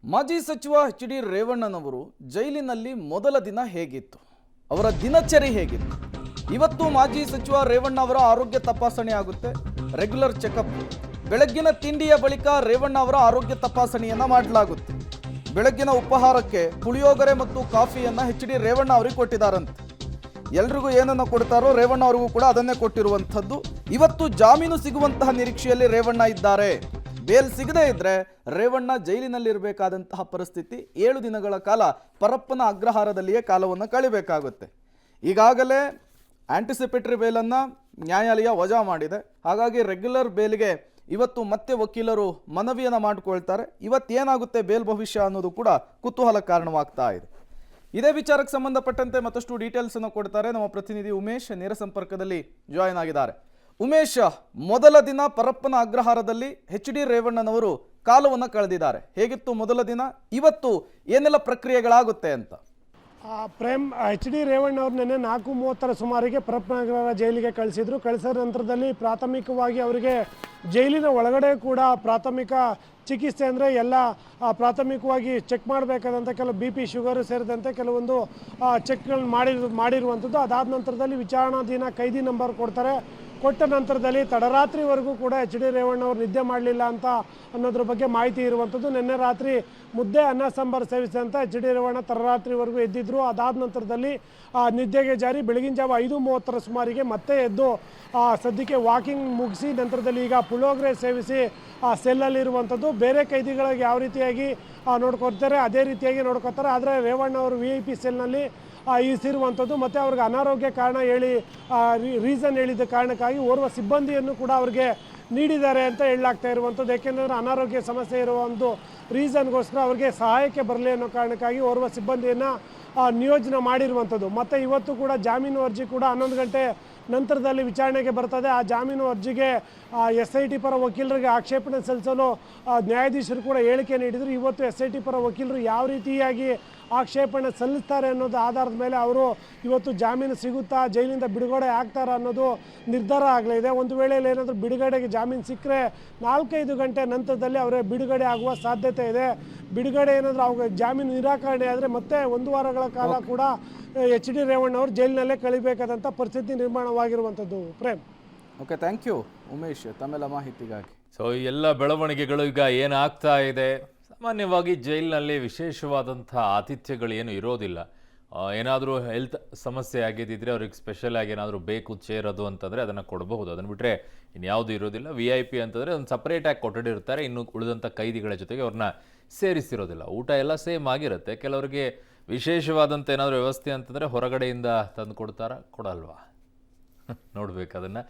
ಮಾಜಿ ಸಚಿವ H D ರೇವಣ್ಣನವರು ಜೈಲಿನಲ್ಲಿ ಮೊದಲ ದಿನ ಹೇಗಿತ್ತು, ಅವರ ದಿನಚರಿ ಹೇಗಿತ್ತು? ಇವತ್ತು ಮಾಜಿ ಸಚಿವ ರೇವಣ್ಣ ಅವರ ಆರೋಗ್ಯ ತಪಾಸಣೆ ಆಗುತ್ತೆ, ರೆಗ್ಯುಲರ್ ಚೆಕಪ್. ಬೆಳಗ್ಗಿನ ತಿಂಡಿಯ ಬಳಿಕ ರೇವಣ್ಣ ಅವರ ಆರೋಗ್ಯ ತಪಾಸಣೆಯನ್ನ ಮಾಡಲಾಗುತ್ತೆ. ಬೆಳಗ್ಗಿನ ಉಪಹಾರಕ್ಕೆ ಪುಳಿಯೋಗರೆ ಮತ್ತು ಕಾಫಿಯನ್ನ ಎಚ್ ಡಿ ರೇವಣ್ಣ ಅವರಿಗೆ ಕೊಟ್ಟಿದ್ದಾರಂತೆ. ಎಲ್ರಿಗೂ ಏನನ್ನ ಕೊಡ್ತಾರೋ ರೇವಣ್ಣ ಅವರಿಗೂ ಕೂಡ ಅದನ್ನೇ ಕೊಟ್ಟಿರುವಂಥದ್ದು. ಇವತ್ತು ಜಾಮೀನು ಸಿಗುವಂತಹ ನಿರೀಕ್ಷೆಯಲ್ಲಿ ರೇವಣ್ಣ ಇದ್ದಾರೆ. ಬೇಲ್ ಸಿಗದೇ ಇದ್ರೆ ರೇವಣ್ಣ ಜೈಲಿನಲ್ಲಿರಬೇಕಾದಂತಹ ಪರಿಸ್ಥಿತಿ. 7 ದಿನಗಳ ಕಾಲ ಪರಪ್ಪನ ಅಗ್ರಹಾರದಲ್ಲಿಯೇ ಕಾಲವನ್ನು ಕಳಿಬೇಕಾಗುತ್ತೆ. ಈಗಾಗಲೇ ಆಂಟಿಸಿಪೇಟರಿ ಬೇಲನ್ನು ನ್ಯಾಯಾಲಯ ವಜಾ ಮಾಡಿದೆ. ಹಾಗಾಗಿ ರೆಗ್ಯುಲರ್ ಬೇಲ್ಗೆ ಇವತ್ತು ಮತ್ತೆ ವಕೀಲರು ಮನವಿಯನ್ನು ಮಾಡಿಕೊಳ್ತಾರೆ. ಇವತ್ತೇನಾಗುತ್ತೆ ಬೇಲ್ ಭವಿಷ್ಯ ಅನ್ನೋದು ಕೂಡ ಕುತೂಹಲ ಕಾರಣವಾಗ್ತಾ ಇದೆ. ಇದೇ ವಿಚಾರಕ್ಕೆ ಸಂಬಂಧಪಟ್ಟಂತೆ ಮತ್ತಷ್ಟು ಡೀಟೇಲ್ಸ್ ಅನ್ನು ಕೊಡ್ತಾರೆ ನಮ್ಮ ಪ್ರತಿನಿಧಿ ಉಮೇಶ್. ನೇರ ಸಂಪರ್ಕದಲ್ಲಿ ಜಾಯಿನ್ ಆಗಿದ್ದಾರೆ. ಉಮೇಶ್, ಮೊದಲ ದಿನ ಪರಪ್ಪನ ಅಗ್ರಹಾರದಲ್ಲಿ ಎಚ್ ಡಿ ರೇವಣ್ಣನವರು ಕಾಲವನ್ನು ಕಳೆದಿದ್ದಾರೆ. ಹೇಗಿತ್ತು ಮೊದಲ ದಿನ? ಇವತ್ತು ಏನೆಲ್ಲ ಪ್ರಕ್ರಿಯೆಗಳಾಗುತ್ತೆ ಅಂತ? ಪ್ರೇಮ್, ಎಚ್ ಡಿ ರೇವಣ್ಣ ಅವ್ರು ನಿನ್ನೆ 4:30 ಸುಮಾರಿಗೆ ಪರಪ್ಪನಗರ ಜೈಲಿಗೆ ಕಳಿಸಿದ್ರು. ಕಳಿಸಿದ ನಂತರದಲ್ಲಿ ಪ್ರಾಥಮಿಕವಾಗಿ ಅವರಿಗೆ ಜೈಲಿನ ಒಳಗಡೆ ಕೂಡ ಪ್ರಾಥಮಿಕ ಚಿಕಿತ್ಸೆ ಅಂದರೆ ಎಲ್ಲ ಪ್ರಾಥಮಿಕವಾಗಿ ಚೆಕ್ ಮಾಡಬೇಕಾದಂಥ ಕೆಲವು ಬಿ ಪಿ ಶುಗರು ಸೇರಿದಂತೆ ಕೆಲವೊಂದು ಚೆಕ್ಗಳನ್ನ ಮಾಡಿರುವಂಥದ್ದು. ಅದಾದ ನಂತರದಲ್ಲಿ ವಿಚಾರಣಾಧೀನ ಕೈದಿ ನಂಬರ್ ಕೊಡ್ತಾರೆ. ಕೊಟ್ಟ ನಂತರದಲ್ಲಿ ತಡರಾತ್ರಿವರೆಗೂ ಕೂಡ ಎಚ್ ಡಿ ರೇವಣ್ಣ ಅವರು ನಿದ್ದೆ ಮಾಡಲಿಲ್ಲ ಅಂತ ಅನ್ನೋದ್ರ ಬಗ್ಗೆ ಮಾಹಿತಿ ಇರುವಂಥದ್ದು. ನಿನ್ನೆ ರಾತ್ರಿ ಮುದ್ದೆ ಅನ್ನ ಸಾಂಬಾರು ಸೇವಿಸಿದಂಥ ಎಚ್ ಡಿ ರೇವಣ್ಣ ತಡರಾತ್ರಿವರೆಗೂ ಎದ್ದಿದ್ರು. ಅದಾದ ನಂತರದಲ್ಲಿ ನಿದ್ದೆಗೆ ಜಾರಿ ಬೆಳಗಿನ ಜಾವ 5:30 ಸುಮಾರಿಗೆ ಮತ್ತೆ ಎದ್ದು ಸದ್ಯಕ್ಕೆ ವಾಕಿಂಗ್ ಮುಗಿಸಿ ನಂತರದಲ್ಲಿ ಈಗ ಪುಳಿಯೋಗರೆ ಸೇವಿಸಿ ಸೆಲ್ಲಲ್ಲಿರುವಂಥದ್ದು. ಬೇರೆ ಕೈದಿಗಳಿಗೆ ಯಾವ ರೀತಿಯಾಗಿ ನೋಡ್ಕೊತಾರೆ ಅದೇ ರೀತಿಯಾಗಿ ನೋಡ್ಕೊತಾರೆ. ಆದರೆ ರೇವಣ್ಣ ಅವರು VIP ಸೆಲ್ನಲ್ಲಿ ಇರಿಸಿರುವಂಥದ್ದು. ಮತ್ತು ಅವ್ರಿಗೆ ಅನಾರೋಗ್ಯ ಕಾರಣ ಹೇಳಿ ರೀಸನ್ ಹೇಳಿದ ಕಾರಣಕ್ಕಾಗಿ ಓರ್ವ ಸಿಬ್ಬಂದಿಯನ್ನು ಕೂಡ ಅವ್ರಿಗೆ ನೀಡಿದ್ದಾರೆ ಅಂತ ಹೇಳಲಾಗ್ತಾ ಇರುವಂಥದ್ದು. ಏಕೆಂದರೆ ಅನಾರೋಗ್ಯ ಸಮಸ್ಯೆ ಇರುವ ಒಂದು ರೀಸನ್ಗೋಸ್ಕರ ಅವ್ರಿಗೆ ಸಹಾಯಕ್ಕೆ ಬರಲಿ ಅನ್ನೋ ಕಾರಣಕ್ಕಾಗಿ ಓರ್ವ ಸಿಬ್ಬಂದಿಯನ್ನು ನಿಯೋಜನೆ ಮಾಡಿರುವಂಥದ್ದು. ಮತ್ತು ಇವತ್ತು ಕೂಡ ಜಾಮೀನು ಅರ್ಜಿ ಕೂಡ 11 ಗಂಟೆ ನಂತರದಲ್ಲಿ ವಿಚಾರಣೆಗೆ ಬರ್ತದೆ. ಆ ಜಾಮೀನು ಅರ್ಜಿಗೆ SIT ಪರ ವಕೀಲರಿಗೆ ಆಕ್ಷೇಪಣೆ ಸಲ್ಲಿಸಲು ನ್ಯಾಯಾಧೀಶರು ಕೂಡ ಹೇಳಿಕೆ ನೀಡಿದರು. ಇವತ್ತು SIT ಪರ ವಕೀಲರು ಯಾವ ರೀತಿಯಾಗಿ ಆಕ್ಷೇಪಣೆ ಸಲ್ಲಿಸ್ತಾರೆ ಅನ್ನೋದು ಆಧಾರದ ಮೇಲೆ ಅವರು ಇವತ್ತು ಜಾಮೀನು ಸಿಗುತ್ತಾ, ಜೈಲಿಂದ ಬಿಡುಗಡೆ ಆಗ್ತಾರಾ ಅನ್ನೋದು ನಿರ್ಧಾರ ಆಗಲಿದೆ. ಒಂದು ವೇಳೆಯಲ್ಲಿ ಏನಾದರೂ ಬಿಡುಗಡೆಗೆ ಜಾಮೀನು ಸಿಕ್ಕರೆ 4-5 ಗಂಟೆ ನಂತರದಲ್ಲಿ ಅವರೇ ಬಿಡುಗಡೆ ಆಗುವ ಸಾಧ್ಯತೆ ಇದೆ. ಬಿಡುಗಡೆ ಏನಾದರೂ ಅವ್ರಿಗೆ ಜಾಮೀನು ನಿರಾಕರಣೆ ಆದರೆ ಮತ್ತೆ 1 ವಾರಗಳ ಕಾಲ ಕೂಡ ಎಚ್ ಡಿ ರೇವಣ್ಣ ಅವರು ಜೈಲಿನಲ್ಲೇ ಕಳಿಬೇಕಾದಂಥ ಪರಿಸ್ಥಿತಿ ನಿರ್ಮಾಣವಾಗಿರುವಂಥದ್ದು. Prem, okay, thank you Umesh ತಮ್ಮೆಲ್ಲ ಮಾಹಿತಿಗಾಗಿ. ಸೊ ಎಲ್ಲ ಬೆಳವಣಿಗೆಗಳು ಈಗ ಏನಾಗ್ತಾ ಇದೆ, ಸಾಮಾನ್ಯವಾಗಿ ಜೈಲಿನಲ್ಲಿ ವಿಶೇಷವಾದಂಥ ಆತಿಥ್ಯಗಳು ಏನು ಇರೋದಿಲ್ಲ. ಏನಾದರೂ ಹೆಲ್ತ್ ಸಮಸ್ಯೆ ಆಗಿದ್ದಿದ್ರೆ ಅವ್ರಿಗೆ ಸ್ಪೆಷಲ್ ಆಗಿ ಏನಾದರೂ ಬೇಕು ಚೇರದು ಅಂತಂದರೆ ಅದನ್ನು ಕೊಡಬಹುದು. ಅದನ್ನು ಬಿಟ್ಟರೆ ಇನ್ಯಾವುದು ಇರೋದಿಲ್ಲ. VIP ಅಂತಂದರೆ ಒಂದು ಸಪ್ರೇಟಾಗಿ ಕೊಠಡಿ ಇನ್ನು ಉಳಿದಂಥ ಕೈದಿಗಳ ಜೊತೆಗೆ ಅವ್ರನ್ನ ಸೇರಿಸಿರೋದಿಲ್ಲ. ಊಟ ಎಲ್ಲ ಸೇಮ್ ಆಗಿರುತ್ತೆ. ಕೆಲವರಿಗೆ ವಿಶೇಷವಾದಂಥ ಏನಾದರೂ ವ್ಯವಸ್ಥೆ ಅಂತಂದರೆ ಹೊರಗಡೆಯಿಂದ ತಂದು ಕೊಡ್ತಾರಾ, ಕೊಡಲ್ವಾ? ನೋಡ್ಬೇಕು ಅದನ್ನು.